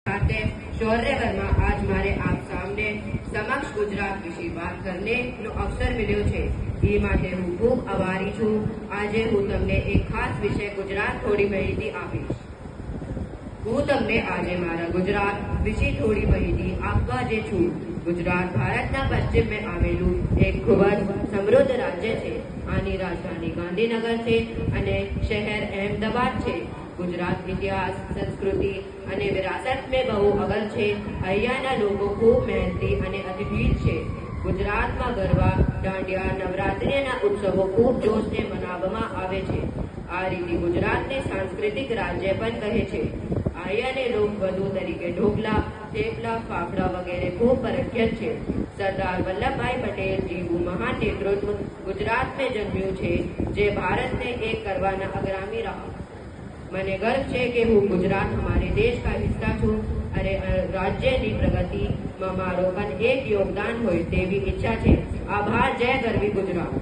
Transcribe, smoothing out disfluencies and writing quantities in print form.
शौर्य वर्मा आज मारे आप सामने समक्ष गुजरात विषे बात करने नो अवसर मिल्यो छे। ई माटे हूँ खूब आभारी छूं। आजे हूँ तमने एक खास विषय गुजरात थोड़ी माहिती आपीश। हूँ तमने आजे मारा गुजरात विषे थोड़ी माहिती आपवा जे छूं। गुजरात भारतना पश्चिम में आवेलू एक खूब समृद्ध राज्य छे। आनी राजधानी गांधीनगर छे अने शहर अहमदाबाद छे। गुजरात इतिहास, संस्कृति अने विरासत में बहु अगल छे। अहींयाना लोको खूब मेहनती अने अतिथील छे। गुजरात में गरबा, दांडिया, नवरात्रिना उत्सवों खूब जोशथी मनाववामां आवे छे। आ रीते गुजरात ने सांस्कृतिक राज्य पण कहे छे। अहींयाने लोकवधु तरीके ढोकला, थेपला, फाफड़ा वगैरह खूब प्रख्यात छे। सरदार वल्लभभाई पटेल जेवुं महान नेतृत्व गुजरात में जन्म्युं छे, जे भारत ने एक करवाना अग्रामी रहा। मने गर्व छे के हूँ गुजरात हमारे देश का हिस्सा छूं अरे राज्य की प्रगति में मारो पण एक योगदान होय तेवी इच्छा छे। आभार। जय गरवी गुजरात।